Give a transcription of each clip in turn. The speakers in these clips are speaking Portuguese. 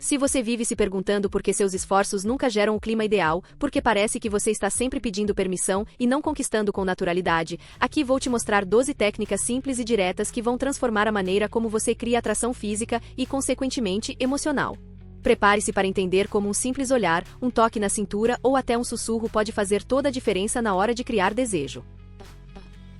Se você vive se perguntando por que seus esforços nunca geram o clima ideal, porque parece que você está sempre pedindo permissão e não conquistando com naturalidade, aqui vou te mostrar 12 técnicas simples e diretas que vão transformar a maneira como você cria atração física e, consequentemente, emocional. Prepare-se para entender como um simples olhar, um toque na cintura ou até um sussurro pode fazer toda a diferença na hora de criar desejo.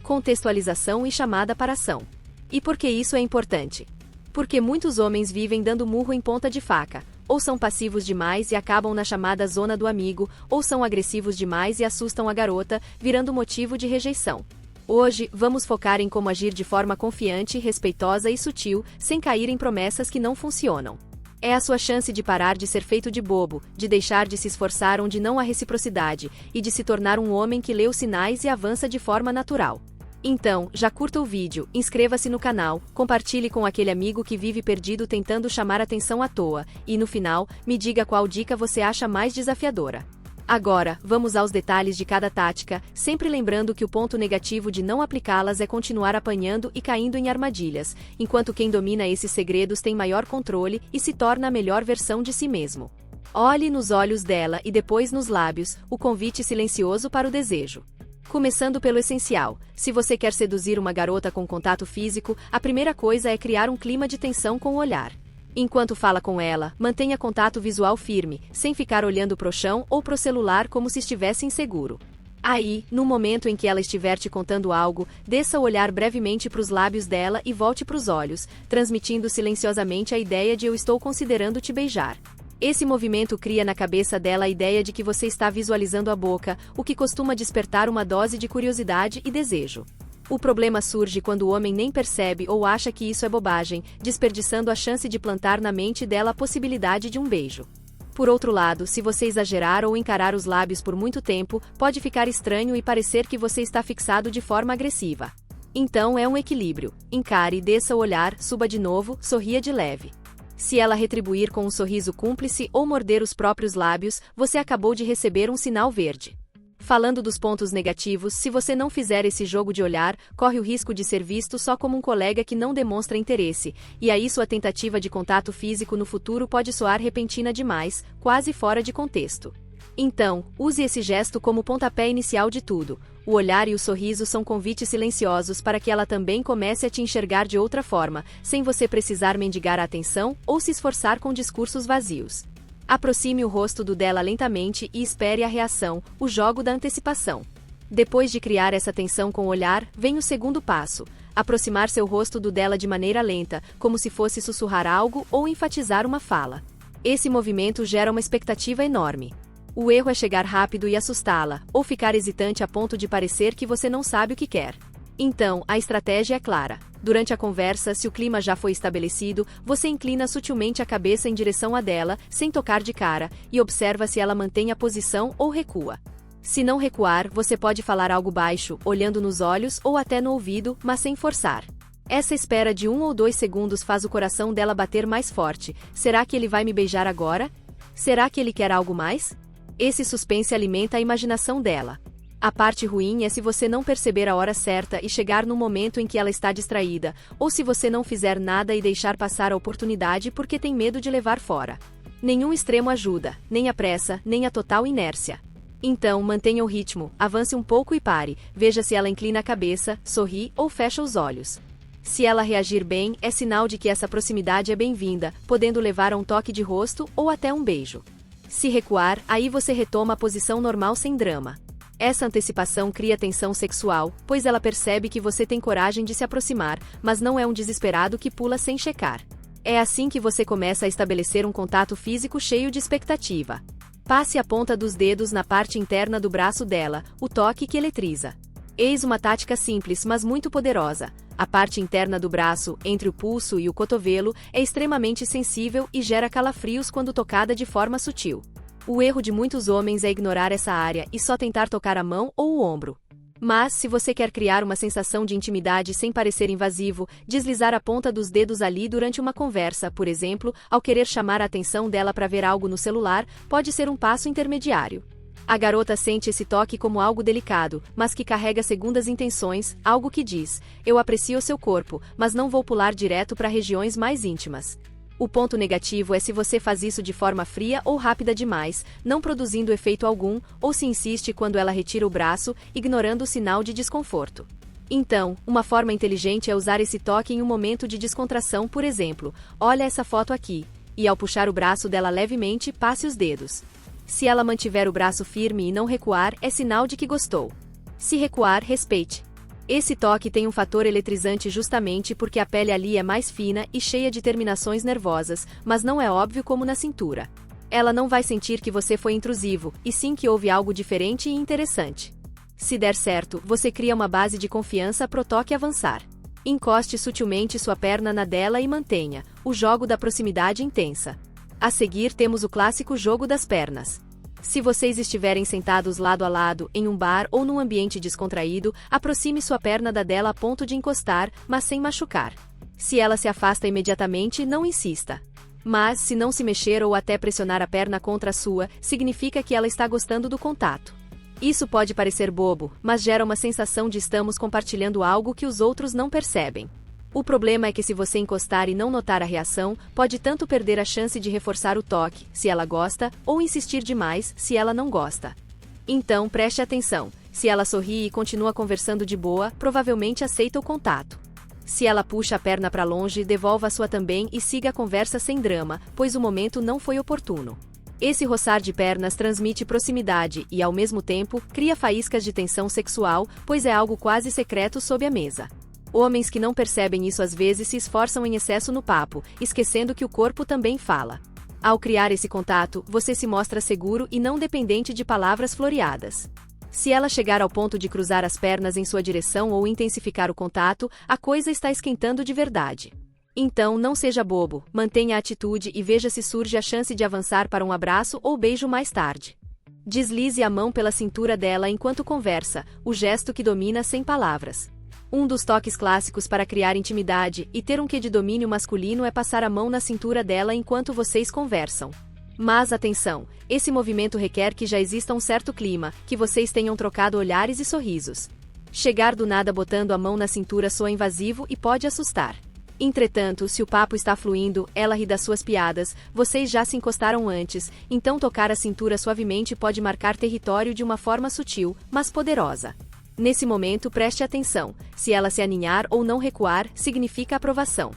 Contextualização e chamada para ação. E por que isso é importante? Porque muitos homens vivem dando murro em ponta de faca, ou são passivos demais e acabam na chamada zona do amigo, ou são agressivos demais e assustam a garota, virando motivo de rejeição. Hoje, vamos focar em como agir de forma confiante, respeitosa e sutil, sem cair em promessas que não funcionam. É a sua chance de parar de ser feito de bobo, de deixar de se esforçar onde não há reciprocidade, e de se tornar um homem que lê os sinais e avança de forma natural. Então, já curta o vídeo, inscreva-se no canal, compartilhe com aquele amigo que vive perdido tentando chamar atenção à toa, e no final, me diga qual dica você acha mais desafiadora. Agora, vamos aos detalhes de cada tática, sempre lembrando que o ponto negativo de não aplicá-las é continuar apanhando e caindo em armadilhas, enquanto quem domina esses segredos tem maior controle e se torna a melhor versão de si mesmo. Olhe nos olhos dela e depois nos lábios, o convite silencioso para o desejo. Começando pelo essencial, se você quer seduzir uma garota com contato físico, a primeira coisa é criar um clima de tensão com o olhar. Enquanto fala com ela, mantenha contato visual firme, sem ficar olhando pro chão ou pro celular como se estivesse inseguro. Aí, no momento em que ela estiver te contando algo, desça o olhar brevemente para os lábios dela e volte para os olhos, transmitindo silenciosamente a ideia de eu estou considerando te beijar. Esse movimento cria na cabeça dela a ideia de que você está visualizando a boca, o que costuma despertar uma dose de curiosidade e desejo. O problema surge quando o homem nem percebe ou acha que isso é bobagem, desperdiçando a chance de plantar na mente dela a possibilidade de um beijo. Por outro lado, se você exagerar ou encarar os lábios por muito tempo, pode ficar estranho e parecer que você está fixado de forma agressiva. Então é um equilíbrio. Encare, desça o olhar, suba de novo, sorria de leve. Se ela retribuir com um sorriso cúmplice ou morder os próprios lábios, você acabou de receber um sinal verde. Falando dos pontos negativos, se você não fizer esse jogo de olhar, corre o risco de ser visto só como um colega que não demonstra interesse, e aí sua tentativa de contato físico no futuro pode soar repentina demais, quase fora de contexto. Então, use esse gesto como pontapé inicial de tudo. O olhar e o sorriso são convites silenciosos para que ela também comece a te enxergar de outra forma, sem você precisar mendigar a atenção ou se esforçar com discursos vazios. Aproxime o rosto do dela lentamente e espere a reação, o jogo da antecipação. Depois de criar essa tensão com o olhar, vem o segundo passo: aproximar seu rosto do dela de maneira lenta, como se fosse sussurrar algo ou enfatizar uma fala. Esse movimento gera uma expectativa enorme. O erro é chegar rápido e assustá-la, ou ficar hesitante a ponto de parecer que você não sabe o que quer. Então, a estratégia é clara. Durante a conversa, se o clima já foi estabelecido, você inclina sutilmente a cabeça em direção a dela, sem tocar de cara, e observa se ela mantém a posição ou recua. Se não recuar, você pode falar algo baixo, olhando nos olhos ou até no ouvido, mas sem forçar. Essa espera de 1 ou 2 segundos faz o coração dela bater mais forte. Será que ele vai me beijar agora? Será que ele quer algo mais? Esse suspense alimenta a imaginação dela. A parte ruim é se você não perceber a hora certa e chegar no momento em que ela está distraída, ou se você não fizer nada e deixar passar a oportunidade porque tem medo de levar fora. Nenhum extremo ajuda, nem a pressa, nem a total inércia. Então, mantenha o ritmo, avance um pouco e pare, veja se ela inclina a cabeça, sorri ou fecha os olhos. Se ela reagir bem, é sinal de que essa proximidade é bem-vinda, podendo levar a um toque de rosto ou até um beijo. Se recuar, aí você retoma a posição normal sem drama. Essa antecipação cria tensão sexual, pois ela percebe que você tem coragem de se aproximar, mas não é um desesperado que pula sem checar. É assim que você começa a estabelecer um contato físico cheio de expectativa. Passe a ponta dos dedos na parte interna do braço dela, o toque que eletriza. Eis uma tática simples, mas muito poderosa. A parte interna do braço, entre o pulso e o cotovelo, é extremamente sensível e gera calafrios quando tocada de forma sutil. O erro de muitos homens é ignorar essa área e só tentar tocar a mão ou o ombro. Mas, se você quer criar uma sensação de intimidade sem parecer invasivo, deslizar a ponta dos dedos ali durante uma conversa, por exemplo, ao querer chamar a atenção dela para ver algo no celular, pode ser um passo intermediário. A garota sente esse toque como algo delicado, mas que carrega segundas intenções, algo que diz: eu aprecio seu corpo, mas não vou pular direto para regiões mais íntimas. O ponto negativo é se você faz isso de forma fria ou rápida demais, não produzindo efeito algum, ou se insiste quando ela retira o braço, ignorando o sinal de desconforto. Então, uma forma inteligente é usar esse toque em um momento de descontração, por exemplo, olha essa foto aqui, e ao puxar o braço dela levemente, passe os dedos. Se ela mantiver o braço firme e não recuar, é sinal de que gostou. Se recuar, respeite. Esse toque tem um fator eletrizante justamente porque a pele ali é mais fina e cheia de terminações nervosas, mas não é óbvio como na cintura. Ela não vai sentir que você foi intrusivo, e sim que houve algo diferente e interessante. Se der certo, você cria uma base de confiança pro toque avançar. Encoste sutilmente sua perna na dela e mantenha o jogo da proximidade intensa. A seguir temos o clássico jogo das pernas. Se vocês estiverem sentados lado a lado, em um bar ou num ambiente descontraído, aproxime sua perna da dela a ponto de encostar, mas sem machucar. Se ela se afasta imediatamente, não insista. Mas, se não se mexer ou até pressionar a perna contra a sua, significa que ela está gostando do contato. Isso pode parecer bobo, mas gera uma sensação de estamos compartilhando algo que os outros não percebem. O problema é que se você encostar e não notar a reação, pode tanto perder a chance de reforçar o toque, se ela gosta, ou insistir demais, se ela não gosta. Então, preste atenção. Se ela sorri e continua conversando de boa, provavelmente aceita o contato. Se ela puxa a perna para longe, devolva a sua também e siga a conversa sem drama, pois o momento não foi oportuno. Esse roçar de pernas transmite proximidade e, ao mesmo tempo, cria faíscas de tensão sexual, pois é algo quase secreto sob a mesa. Homens que não percebem isso às vezes se esforçam em excesso no papo, esquecendo que o corpo também fala. Ao criar esse contato, você se mostra seguro e não dependente de palavras floreadas. Se ela chegar ao ponto de cruzar as pernas em sua direção ou intensificar o contato, a coisa está esquentando de verdade. Então, não seja bobo, mantenha a atitude e veja se surge a chance de avançar para um abraço ou beijo mais tarde. Deslize a mão pela cintura dela enquanto conversa, o gesto que domina sem palavras. Um dos toques clássicos para criar intimidade e ter um quê de domínio masculino é passar a mão na cintura dela enquanto vocês conversam. Mas atenção, esse movimento requer que já exista um certo clima, que vocês tenham trocado olhares e sorrisos. Chegar do nada botando a mão na cintura soa invasivo e pode assustar. Entretanto, se o papo está fluindo, ela ri das suas piadas, vocês já se encostaram antes, então tocar a cintura suavemente pode marcar território de uma forma sutil, mas poderosa. Nesse momento, preste atenção. Se ela se aninhar ou não recuar, significa aprovação.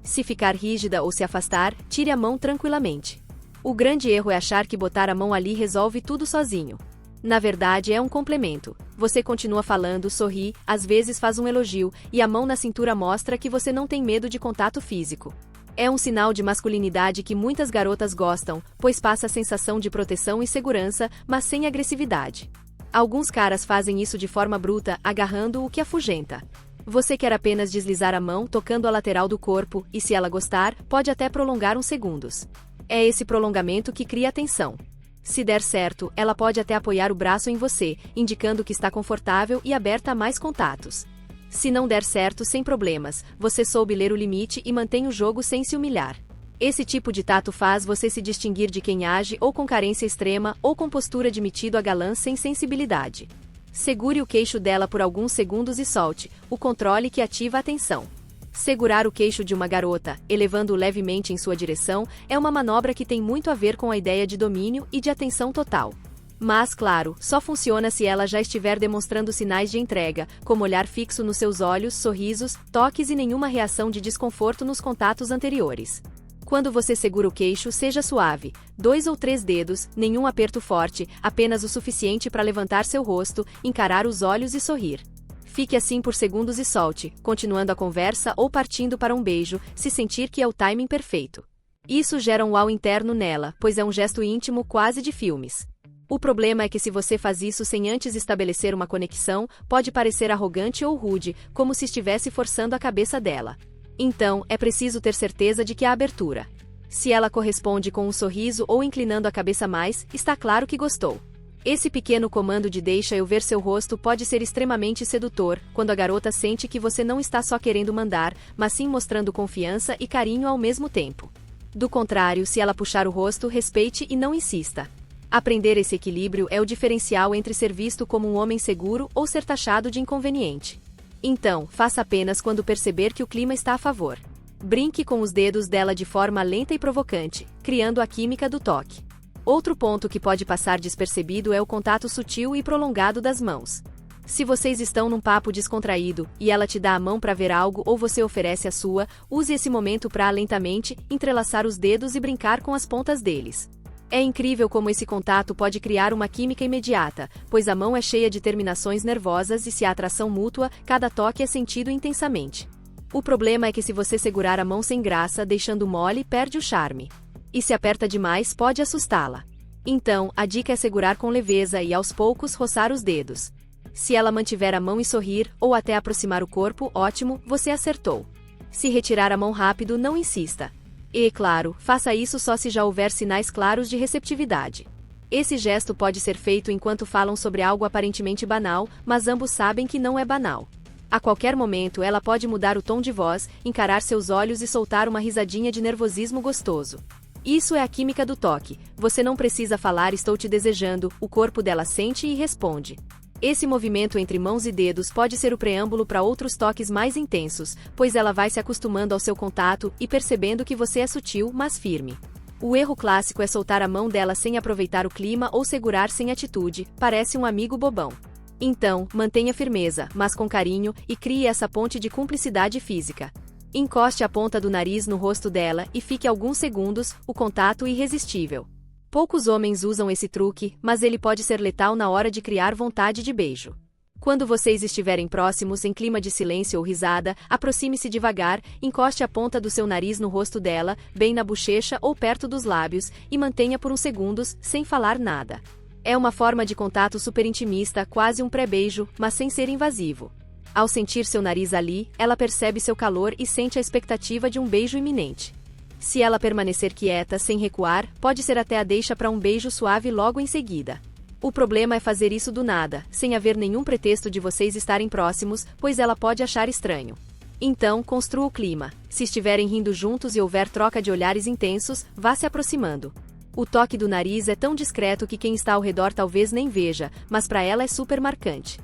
Se ficar rígida ou se afastar, tire a mão tranquilamente. O grande erro é achar que botar a mão ali resolve tudo sozinho. Na verdade, é um complemento. Você continua falando, sorri, às vezes faz um elogio, e a mão na cintura mostra que você não tem medo de contato físico. É um sinal de masculinidade que muitas garotas gostam, pois passa a sensação de proteção e segurança, mas sem agressividade. Alguns caras fazem isso de forma bruta, agarrando o que afugenta. Você quer apenas deslizar a mão tocando a lateral do corpo, e se ela gostar, pode até prolongar uns segundos. É esse prolongamento que cria tensão. Se der certo, ela pode até apoiar o braço em você, indicando que está confortável e aberta a mais contatos. Se não der certo, sem problemas, você soube ler o limite e mantém o jogo sem se humilhar. Esse tipo de tato faz você se distinguir de quem age ou com carência extrema ou com postura de metido a galã sem sensibilidade. Segure o queixo dela por alguns segundos e solte, o controle que ativa a tensão. Segurar o queixo de uma garota, elevando-o levemente em sua direção, é uma manobra que tem muito a ver com a ideia de domínio e de atenção total. Mas, claro, só funciona se ela já estiver demonstrando sinais de entrega, como olhar fixo nos seus olhos, sorrisos, toques e nenhuma reação de desconforto nos contatos anteriores. Quando você segura o queixo, seja suave, 2 ou 3 dedos, nenhum aperto forte, apenas o suficiente para levantar seu rosto, encarar os olhos e sorrir. Fique assim por segundos e solte, continuando a conversa ou partindo para um beijo, se sentir que é o timing perfeito. Isso gera um uau interno nela, pois é um gesto íntimo quase de filmes. O problema é que se você faz isso sem antes estabelecer uma conexão, pode parecer arrogante ou rude, como se estivesse forçando a cabeça dela. Então, é preciso ter certeza de que há abertura. Se ela corresponde com um sorriso ou inclinando a cabeça mais, está claro que gostou. Esse pequeno comando de deixa eu ver seu rosto pode ser extremamente sedutor, quando a garota sente que você não está só querendo mandar, mas sim mostrando confiança e carinho ao mesmo tempo. Do contrário, se ela puxar o rosto, respeite e não insista. Aprender esse equilíbrio é o diferencial entre ser visto como um homem seguro ou ser taxado de inconveniente. Então, faça apenas quando perceber que o clima está a favor. Brinque com os dedos dela de forma lenta e provocante, criando a química do toque. Outro ponto que pode passar despercebido é o contato sutil e prolongado das mãos. Se vocês estão num papo descontraído, e ela te dá a mão para ver algo ou você oferece a sua, use esse momento para lentamente entrelaçar os dedos e brincar com as pontas deles. É incrível como esse contato pode criar uma química imediata, pois a mão é cheia de terminações nervosas e se há atração mútua, cada toque é sentido intensamente. O problema é que se você segurar a mão sem graça, deixando mole, perde o charme. E se aperta demais, pode assustá-la. Então, a dica é segurar com leveza e aos poucos roçar os dedos. Se ela mantiver a mão e sorrir, ou até aproximar o corpo, ótimo, você acertou. Se retirar a mão rápido, não insista. E, claro, faça isso só se já houver sinais claros de receptividade. Esse gesto pode ser feito enquanto falam sobre algo aparentemente banal, mas ambos sabem que não é banal. A qualquer momento ela pode mudar o tom de voz, encarar seus olhos e soltar uma risadinha de nervosismo gostoso. Isso é a química do toque. Você não precisa falar "estou te desejando", o corpo dela sente e responde. Esse movimento entre mãos e dedos pode ser o preâmbulo para outros toques mais intensos, pois ela vai se acostumando ao seu contato e percebendo que você é sutil, mas firme. O erro clássico é soltar a mão dela sem aproveitar o clima ou segurar sem atitude, parece um amigo bobão. Então, mantenha firmeza, mas com carinho, e crie essa ponte de cumplicidade física. Encoste a ponta do nariz no rosto dela e fique alguns segundos, o contato irresistível. Poucos homens usam esse truque, mas ele pode ser letal na hora de criar vontade de beijo. Quando vocês estiverem próximos em clima de silêncio ou risada, aproxime-se devagar, encoste a ponta do seu nariz no rosto dela, bem na bochecha ou perto dos lábios, e mantenha por uns segundos, sem falar nada. É uma forma de contato super intimista, quase um pré-beijo, mas sem ser invasivo. Ao sentir seu nariz ali, ela percebe seu calor e sente a expectativa de um beijo iminente. Se ela permanecer quieta, sem recuar, pode ser até a deixa para um beijo suave logo em seguida. O problema é fazer isso do nada, sem haver nenhum pretexto de vocês estarem próximos, pois ela pode achar estranho. Então, construa o clima. Se estiverem rindo juntos e houver troca de olhares intensos, vá se aproximando. O toque do nariz é tão discreto que quem está ao redor talvez nem veja, mas para ela é super marcante.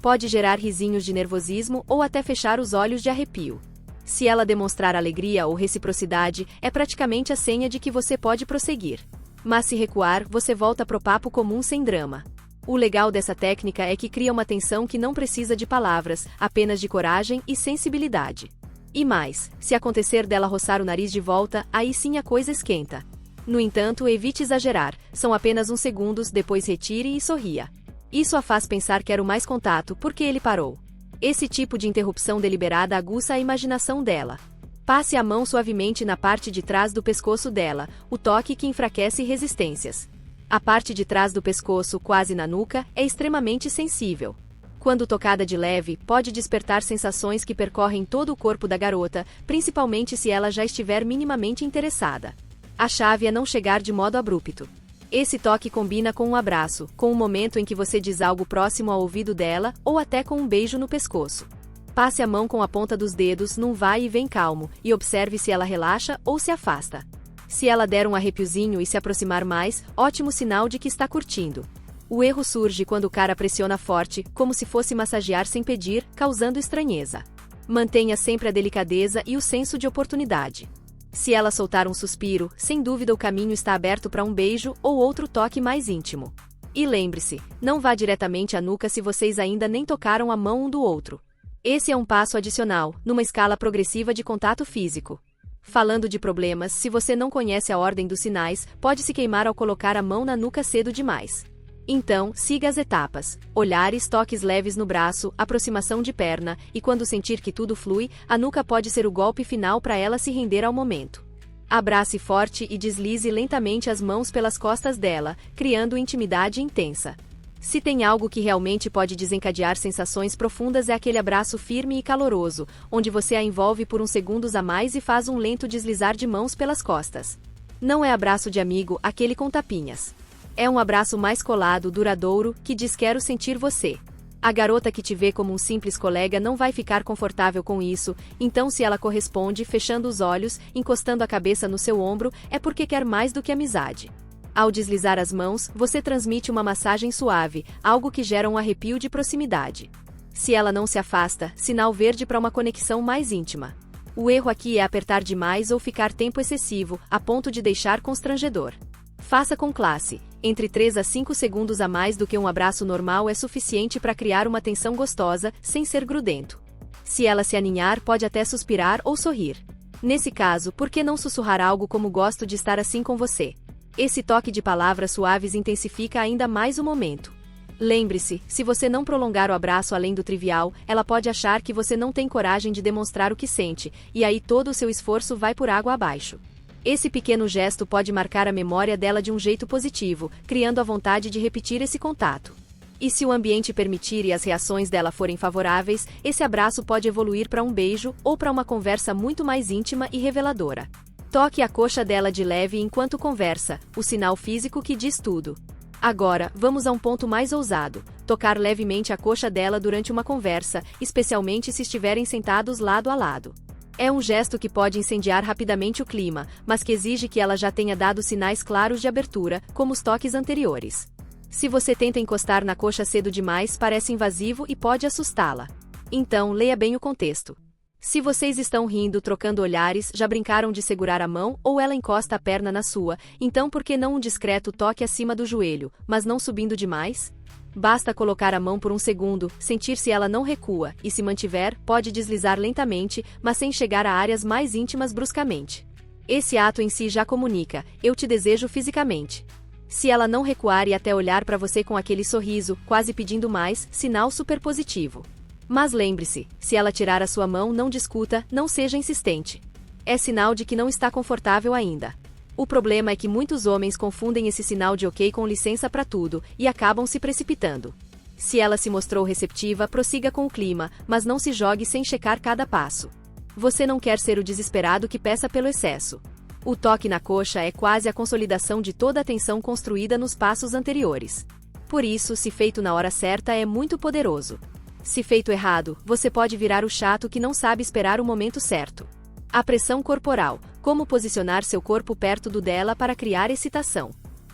Pode gerar risinhos de nervosismo ou até fechar os olhos de arrepio. Se ela demonstrar alegria ou reciprocidade, é praticamente a senha de que você pode prosseguir. Mas se recuar, você volta pro papo comum sem drama. O legal dessa técnica é que cria uma tensão que não precisa de palavras, apenas de coragem e sensibilidade. E mais, se acontecer dela roçar o nariz de volta, aí sim a coisa esquenta. No entanto, evite exagerar, são apenas uns segundos, depois retire e sorria. Isso a faz pensar quero mais contato, porque ele parou. Esse tipo de interrupção deliberada aguça a imaginação dela. Passe a mão suavemente na parte de trás do pescoço dela, o toque que enfraquece resistências. A parte de trás do pescoço, quase na nuca, é extremamente sensível. Quando tocada de leve, pode despertar sensações que percorrem todo o corpo da garota, principalmente se ela já estiver minimamente interessada. A chave é não chegar de modo abrupto. Esse toque combina com um abraço, com um momento em que você diz algo próximo ao ouvido dela, ou até com um beijo no pescoço. Passe a mão com a ponta dos dedos num vai e vem calmo, e observe se ela relaxa ou se afasta. Se ela der um arrepiozinho e se aproximar mais, ótimo sinal de que está curtindo. O erro surge quando o cara pressiona forte, como se fosse massagear sem pedir, causando estranheza. Mantenha sempre a delicadeza e o senso de oportunidade. Se ela soltar um suspiro, sem dúvida o caminho está aberto para um beijo ou outro toque mais íntimo. E lembre-se, não vá diretamente à nuca se vocês ainda nem tocaram a mão um do outro. Esse é um passo adicional, numa escala progressiva de contato físico. Falando de problemas, se você não conhece a ordem dos sinais, pode se queimar ao colocar a mão na nuca cedo demais. Então, siga as etapas: olhares, toques leves no braço, aproximação de perna, e quando sentir que tudo flui, a nuca pode ser o golpe final para ela se render ao momento. Abrace forte e deslize lentamente as mãos pelas costas dela, criando intimidade intensa. Se tem algo que realmente pode desencadear sensações profundas é aquele abraço firme e caloroso, onde você a envolve por uns segundos a mais e faz um lento deslizar de mãos pelas costas. Não é abraço de amigo, aquele com tapinhas. É um abraço mais colado, duradouro, que diz quero sentir você. A garota que te vê como um simples colega não vai ficar confortável com isso, então se ela corresponde, fechando os olhos, encostando a cabeça no seu ombro, é porque quer mais do que amizade. Ao deslizar as mãos, você transmite uma massagem suave, algo que gera um arrepio de proximidade. Se ela não se afasta, sinal verde para uma conexão mais íntima. O erro aqui é apertar demais ou ficar tempo excessivo, a ponto de deixar constrangedor. Faça com classe. Entre 3 a 5 segundos a mais do que um abraço normal é suficiente para criar uma tensão gostosa, sem ser grudento. Se ela se aninhar, pode até suspirar ou sorrir. Nesse caso, por que não sussurrar algo como "gosto de estar assim com você"? Esse toque de palavras suaves intensifica ainda mais o momento. Lembre-se, se você não prolongar o abraço além do trivial, ela pode achar que você não tem coragem de demonstrar o que sente, e aí todo o seu esforço vai por água abaixo. Esse pequeno gesto pode marcar a memória dela de um jeito positivo, criando a vontade de repetir esse contato. E se o ambiente permitir e as reações dela forem favoráveis, esse abraço pode evoluir para um beijo ou para uma conversa muito mais íntima e reveladora. Toque a coxa dela de leve enquanto conversa, o sinal físico que diz tudo. Agora, vamos a um ponto mais ousado: tocar levemente a coxa dela durante uma conversa, especialmente se estiverem sentados lado a lado. É um gesto que pode incendiar rapidamente o clima, mas que exige que ela já tenha dado sinais claros de abertura, como os toques anteriores. Se você tenta encostar na coxa cedo demais, parece invasivo e pode assustá-la. Então, leia bem o contexto. Se vocês estão rindo, trocando olhares, já brincaram de segurar a mão, ou ela encosta a perna na sua, então por que não um discreto toque acima do joelho, mas não subindo demais? Basta colocar a mão por um segundo, sentir se ela não recua, e se mantiver, pode deslizar lentamente, mas sem chegar a áreas mais íntimas bruscamente. Esse ato em si já comunica: "eu te desejo fisicamente". Se ela não recuar e até olhar para você com aquele sorriso, quase pedindo mais, sinal super positivo. Mas lembre-se, se ela tirar a sua mão, não discuta, não seja insistente. É sinal de que não está confortável ainda. O problema é que muitos homens confundem esse sinal de ok com licença para tudo, e acabam se precipitando. Se ela se mostrou receptiva, prossiga com o clima, mas não se jogue sem checar cada passo. Você não quer ser o desesperado que peça pelo excesso. O toque na coxa é quase a consolidação de toda a tensão construída nos passos anteriores. Por isso, se feito na hora certa, é muito poderoso. Se feito errado, você pode virar o chato que não sabe esperar o momento certo. A pressão corporal: como posicionar seu corpo perto do dela para criar excitação.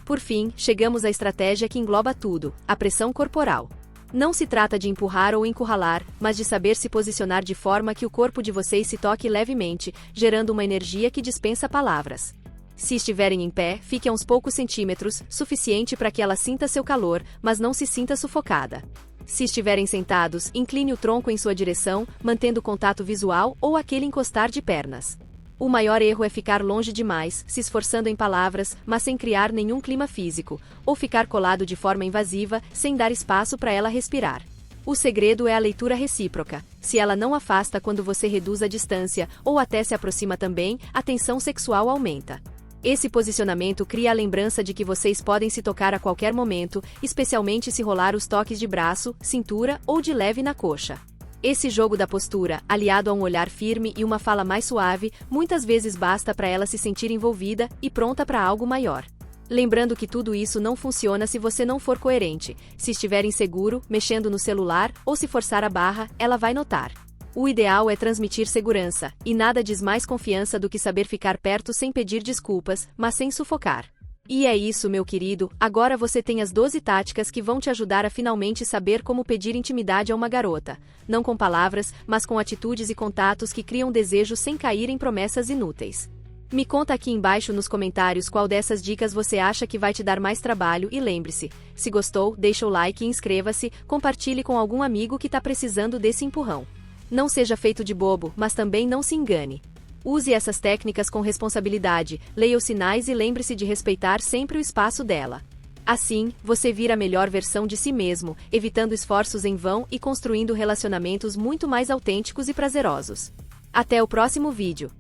Por fim, chegamos à estratégia que engloba tudo: a pressão corporal. Não se trata de empurrar ou encurralar, mas de saber se posicionar de forma que o corpo de vocês se toque levemente, gerando uma energia que dispensa palavras. Se estiverem em pé, fique a uns poucos centímetros, suficiente para que ela sinta seu calor, mas não se sinta sufocada. Se estiverem sentados, incline o tronco em sua direção, mantendo contato visual ou aquele encostar de pernas. O maior erro é ficar longe demais, se esforçando em palavras, mas sem criar nenhum clima físico, ou ficar colado de forma invasiva, sem dar espaço para ela respirar. O segredo é a leitura recíproca. Se ela não afasta quando você reduz a distância, ou até se aproxima também, a tensão sexual aumenta. Esse posicionamento cria a lembrança de que vocês podem se tocar a qualquer momento, especialmente se rolar os toques de braço, cintura ou de leve na coxa. Esse jogo da postura, aliado a um olhar firme e uma fala mais suave, muitas vezes basta para ela se sentir envolvida e pronta para algo maior. Lembrando que tudo isso não funciona se você não for coerente. Se estiver inseguro, mexendo no celular, ou se forçar a barra, ela vai notar. O ideal é transmitir segurança, e nada diz mais confiança do que saber ficar perto sem pedir desculpas, mas sem sufocar. E é isso, meu querido, agora você tem as 12 táticas que vão te ajudar a finalmente saber como pedir intimidade a uma garota. Não com palavras, mas com atitudes e contatos que criam desejo sem cair em promessas inúteis. Me conta aqui embaixo nos comentários qual dessas dicas você acha que vai te dar mais trabalho e lembre-se, se gostou, deixa o like e inscreva-se, compartilhe com algum amigo que está precisando desse empurrão. Não seja feito de bobo, mas também não se engane. Use essas técnicas com responsabilidade, leia os sinais e lembre-se de respeitar sempre o espaço dela. Assim, você vira a melhor versão de si mesmo, evitando esforços em vão e construindo relacionamentos muito mais autênticos e prazerosos. Até o próximo vídeo.